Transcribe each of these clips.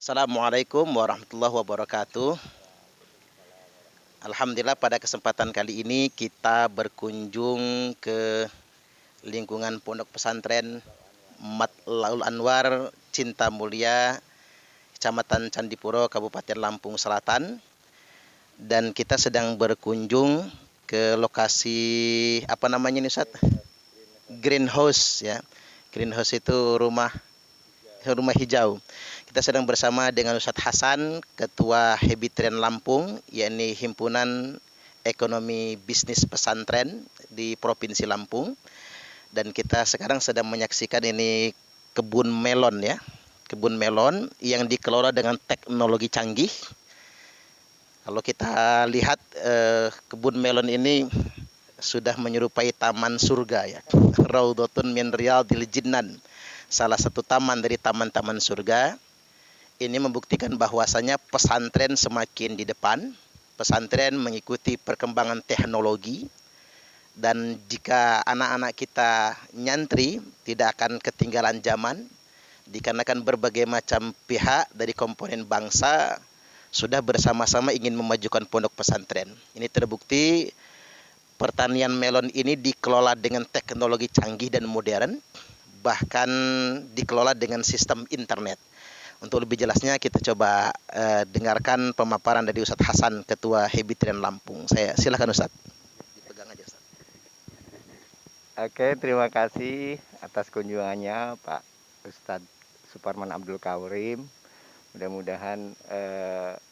Assalamualaikum warahmatullahi wabarakatuh. Alhamdulillah pada kesempatan kali ini kita berkunjung ke lingkungan Pondok Pesantren Matlaul Anwar Cinta Mulia, Kecamatan Candipuro, Kabupaten Lampung Selatan, dan kita sedang berkunjung ke lokasi apa namanya ini Ustaz? Greenhouse ya. Greenhouse itu rumah rumah hijau. Kita sedang bersama dengan Ustadz Hasan, Ketua Hebitren Lampung, yakni Himpunan Ekonomi Bisnis Pesantren di Provinsi Lampung. Dan kita sekarang sedang menyaksikan ini kebun melon ya. Kebun melon yang dikelola dengan teknologi canggih. Kalau kita lihat kebun melon ini sudah menyerupai taman surga ya. Raudhatun min riyadil jinnan. Salah satu taman dari taman-taman surga. Ini membuktikan bahwasanya pesantren semakin di depan. Pesantren mengikuti perkembangan teknologi, dan jika anak-anak kita nyantri tidak akan ketinggalan zaman, dikarenakan berbagai macam pihak dari komponen bangsa sudah bersama-sama ingin memajukan pondok pesantren. Ini terbukti pertanian melon ini dikelola dengan teknologi canggih dan modern, bahkan dikelola dengan sistem internet. Untuk lebih jelasnya kita coba dengarkan pemaparan dari Ustadz Hasan, Ketua Hebitren Lampung. Saya silakan Ustadz. Dipegang aja Ustadz. Oke, terima kasih atas kunjungannya Pak Ustadz Suparman Abdul Kaurim. Mudah-mudahan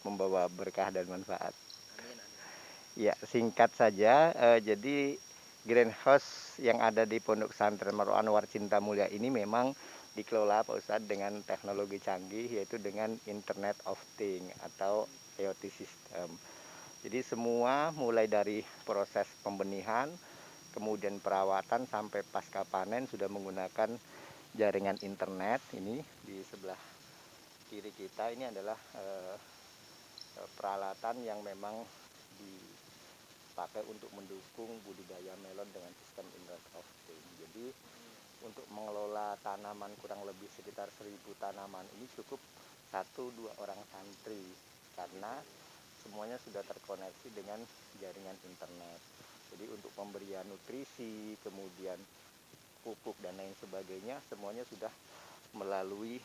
membawa berkah dan manfaat. Amin, amin. Ya, singkat saja, jadi greenhouse yang ada di Pondok Pesantren Mar'u Anwar Cinta Mulia ini memang dikelola Pak Ustadz dengan teknologi canggih, yaitu dengan Internet of Things atau IoT system. Jadi semua mulai dari proses pembenihan, kemudian perawatan sampai pasca panen sudah menggunakan jaringan internet. Ini di sebelah kiri kita ini adalah peralatan yang memang dipakai untuk mendukung budidaya melon dengan sistem Internet of Things. Jadi untuk mengelola tanaman kurang lebih sekitar 1000 tanaman ini cukup 1-2 orang santri, karena semuanya sudah terkoneksi dengan jaringan internet. Jadi untuk pemberian nutrisi, kemudian pupuk dan lain sebagainya, semuanya sudah melalui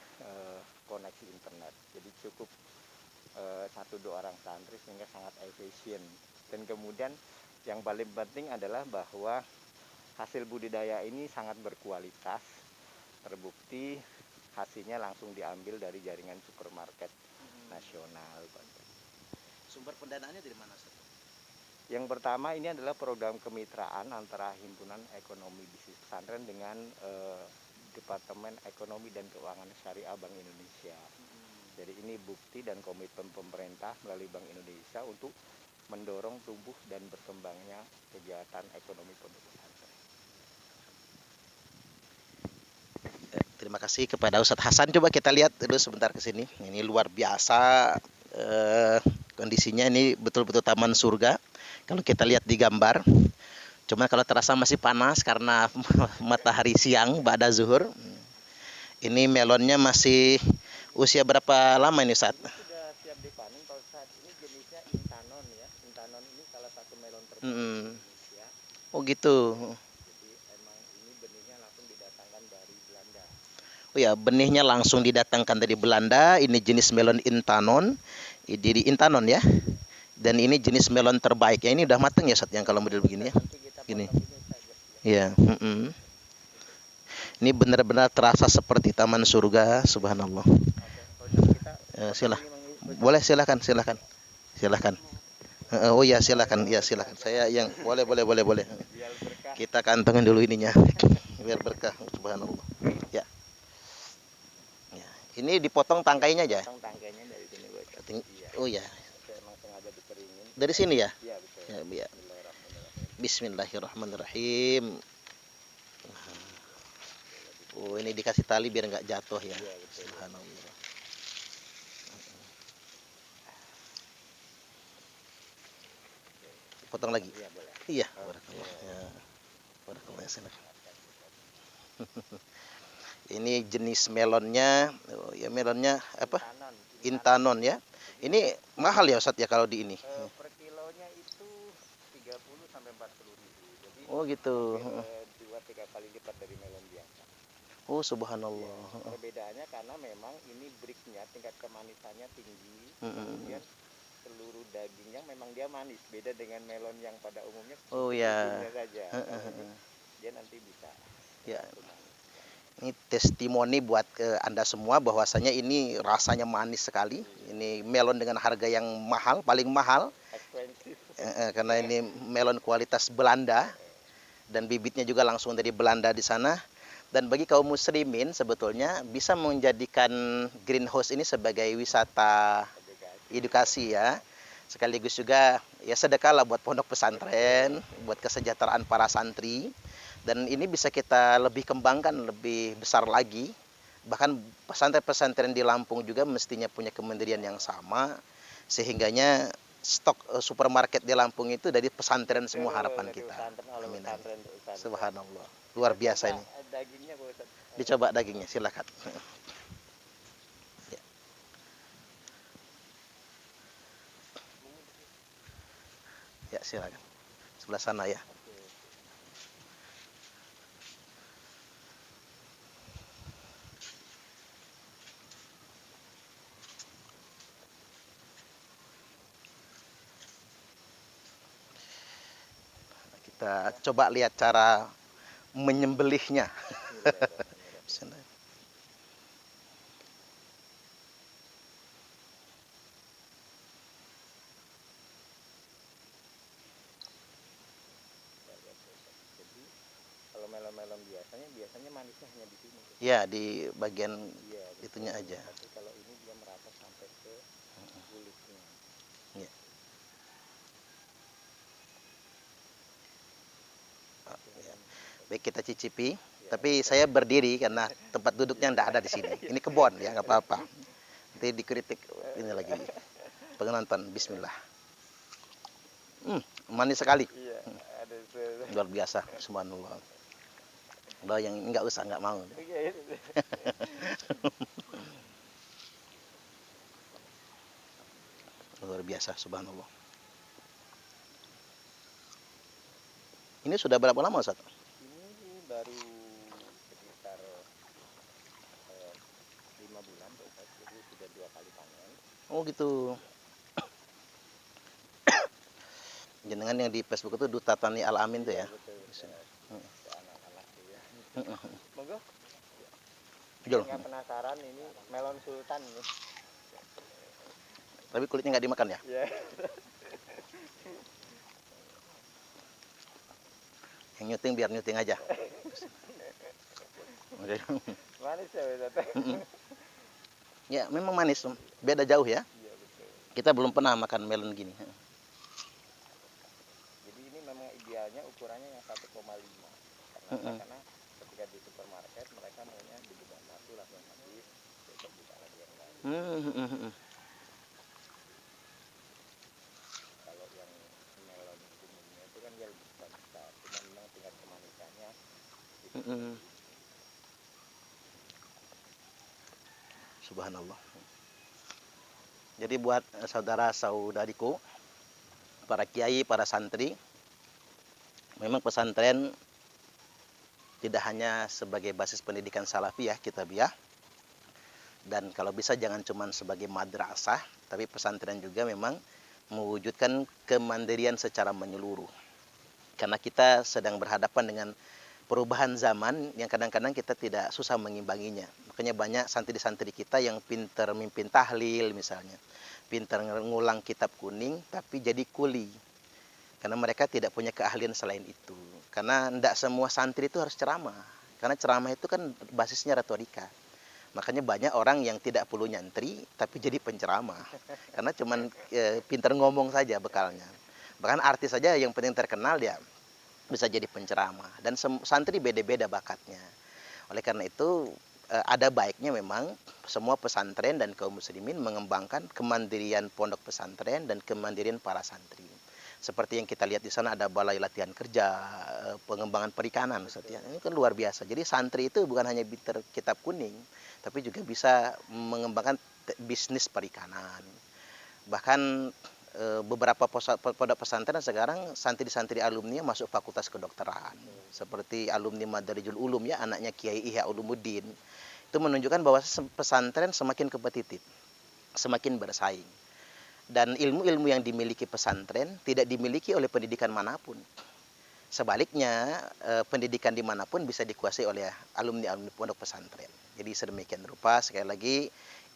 koneksi internet. Jadi cukup 1-2 orang santri sehingga sangat efisien. Dan kemudian yang paling penting adalah bahwa hasil budidaya ini sangat berkualitas. Terbukti hasilnya langsung diambil dari jaringan supermarket nasional. Sumber pendanaannya dari mana Ustadz? Yang pertama ini adalah program kemitraan antara Himpunan Ekonomi Bisnis Pesantren dengan Departemen Ekonomi dan Keuangan Syariah Bank Indonesia. Jadi ini bukti dan komitmen pemerintah melalui Bank Indonesia untuk mendorong tumbuh dan berkembangnya kegiatan ekonomi pondok pesantren. Terima kasih kepada Ustadz Hasan. Coba kita lihat dulu sebentar ke sini. Ini luar biasa kondisinya, ini betul-betul taman surga. Kalau kita lihat di gambar, cuma kalau terasa masih panas karena matahari siang ba'da zuhur. Ini melonnya masih usia berapa lama ini Ustaz? Sudah siap dipanen Pak Ustadz. Ini jenisnya Intanon ya. Intanon ini salah satu melon terbaik di Indonesia. Oh gitu. Jadi emang ini benihnya langsung didatangkan dari Belanda. Oh ya, benihnya langsung didatangkan dari Belanda. Ini jenis melon Intanon. Ini Intanon ya. Dan ini jenis melon terbaik. Ya, ini udah mateng ya Ustaz yang kalau model begini ya. Gini. Iya, Ini benar-benar terasa seperti taman surga, subhanallah. Boleh, silakan. Oh ya, silakan. Ya, silakan. Saya yang boleh. Kita kantongin dulu ininya. Biar berkah, subhanallah. Ya. Ya. Ini dipotong tangkainya aja. Potong tangkainya dari sini, Bos. Oh ya. Emang sengaja dikeringin. Dari sini ya? Iya, betul. Ya. Bismillahirrahmanirrahim. Oh, ini dikasih tali biar nggak jatuh ya. Iya, betul. Subhanallah. Potong lagi. Iya, boleh. Iya, barakallah. Ya. Barakallah, silakan. Ini jenis melonnya, oh, ya melonnya apa? Intanon ya. Ini mahal ya Ustadz ya kalau di ini. Per kilonya itu 30 sampai 40 ribu. Jadi Oh gitu. 2-3 kali lipat dari melon biasa. Oh subhanallah. Ya, perbedaannya karena memang ini bricknya tingkat kemanisannya tinggi. Kemudian seluruh dagingnya memang dia manis. Beda dengan melon yang pada umumnya Oh ya. saja. Dia nanti bisa. Ya. Ini testimoni buat Anda semua bahwasanya ini rasanya manis sekali. Ini melon dengan harga yang mahal, paling mahal. Karena ini melon kualitas Belanda dan bibitnya juga langsung dari Belanda di sana. Dan bagi kaum muslimin sebetulnya bisa menjadikan greenhouse ini sebagai wisata edukasi ya. Sekaligus juga ya sedekah lah buat pondok pesantren, buat kesejahteraan para santri. Dan ini bisa kita lebih kembangkan lebih besar lagi. Bahkan pesantren-pesantren di Lampung juga mestinya punya kemandirian yang sama. Sehingganya stok supermarket di Lampung itu dari pesantren semua harapan kita. Amin. Subhanallah. Luar biasa ini. Dicoba dagingnya, silakan. Ya. Ya, silakan. Sebelah sana ya. Kita coba lihat cara menyembelihnya. Kalau melon-melon biasanya manisnya hanya di sini. Ya, di bagian itunya aja. Tapi kalau ini dia merata sampai ke kulitnya. Ya. Ya. Baik, kita cicipi. Tapi saya berdiri karena tempat duduknya tidak ada di sini. Ini kebon ya, nggak apa-apa. Nanti dikritik ini lagi penonton. Bismillah. Manis sekali. Luar biasa, subhanallah. Udah yang nggak usah, nggak mau. Luar biasa, subhanallah. Ini sudah berapa lama Ustaz? Ini baru sekitar 5 bulan, jadi sudah 2 kali panen. Oh gitu. Jenengan yang di Facebook itu Duta Tani Al Amin tuh ya? Betul. Anak-anak ya. Monggo. Jual. Nggak penasaran ini melon sultan nih. Tapi kulitnya nggak dimakan ya? Iya. Yang nyuting biar nyuting aja. Manis ya Ustaz? Ya memang manis, beda jauh ya. Iya betul. Kita belum pernah makan melon gini. Jadi ini memang idealnya ukurannya yang 1,5. Karena ketika di supermarket mereka maunya dibuat satu langsung habis, besok buka lagi yang lain. Kalau yang melon umumnya itu kan dia lebih besar, cuma memang tingkat kemanisannya. Subhanallah. Jadi buat saudara-saudariku, para kiai, para santri, memang pesantren tidak hanya sebagai basis pendidikan salafiyah kitabiah, dan kalau bisa jangan cuma sebagai madrasah, tapi pesantren juga memang mewujudkan kemandirian secara menyeluruh. Karena kita sedang berhadapan dengan perubahan zaman yang kadang-kadang kita tidak susah mengimbanginya. Makanya banyak santri-santri kita yang pintar mimpin tahlil misalnya, pintar ngulang kitab kuning tapi jadi kuli. Karena mereka tidak punya keahlian selain itu. Karena tidak semua santri itu harus ceramah. Karena ceramah itu kan basisnya retorika. Makanya banyak orang yang tidak perlu nyantri tapi jadi penceramah. Karena cuman pintar ngomong saja bekalnya. Bahkan artis saja yang penting terkenal dia bisa jadi penceramah, dan santri beda-beda bakatnya. Oleh karena itu ada baiknya memang semua pesantren dan kaum muslimin mengembangkan kemandirian pondok pesantren dan kemandirian para santri. Seperti yang kita lihat di sana ada balai latihan kerja, pengembangan perikanan, Ustaz ya. Ini kan luar biasa. Jadi santri itu bukan hanya pintar kitab kuning, tapi juga bisa mengembangkan bisnis perikanan. Bahkan beberapa pondok pesantren sekarang santri-santri alumni masuk fakultas kedokteran. Seperti alumni Madarijul Ulum ya, anaknya Kiai Ihya Ulumuddin. Itu menunjukkan bahwa pesantren semakin kompetitif, semakin bersaing. Dan ilmu-ilmu yang dimiliki pesantren tidak dimiliki oleh pendidikan manapun. Sebaliknya, pendidikan dimanapun bisa dikuasai oleh alumni-alumni pondok pesantren. Jadi sedemikian rupa, sekali lagi,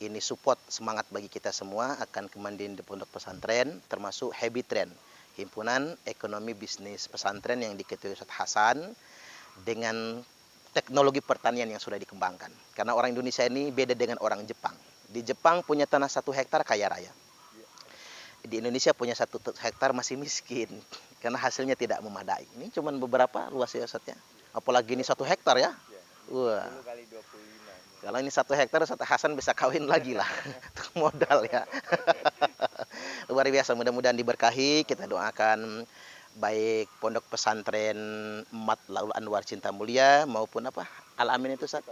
ini support semangat bagi kita semua akan kemandirian di pondok pesantren, termasuk Habit Trend, Himpunan Ekonomi Bisnis Pesantren yang diketuai Ustaz Hasan, dengan teknologi pertanian yang sudah dikembangkan. Karena orang Indonesia ini beda dengan orang Jepang. Di Jepang punya tanah 1 hektar kaya raya. Di Indonesia punya 1 hektar masih miskin karena hasilnya tidak memadai. Ini cuma beberapa luas ya Ustaz ya. Apalagi ini 1 hektar ya. Wah. Kalau ini 1 hektar Ustaz Hasan bisa kawin lagi lah. Modal ya. Luar biasa, mudah-mudahan diberkahi. Kita doakan baik pondok pesantren Matlaul Anwar Cinta Mulia maupun apa? Al-Amin itu Ustaz.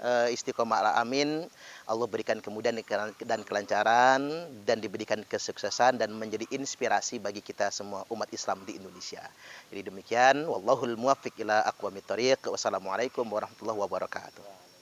Istiqomah Al-Amin, Allah berikan kemudahan dan kelancaran dan diberikan kesuksesan dan menjadi inspirasi bagi kita semua umat Islam di Indonesia. Jadi demikian, wallahul muwaffiq ila aqwamit thoriq. Wassalamualaikum warahmatullahi wabarakatuh.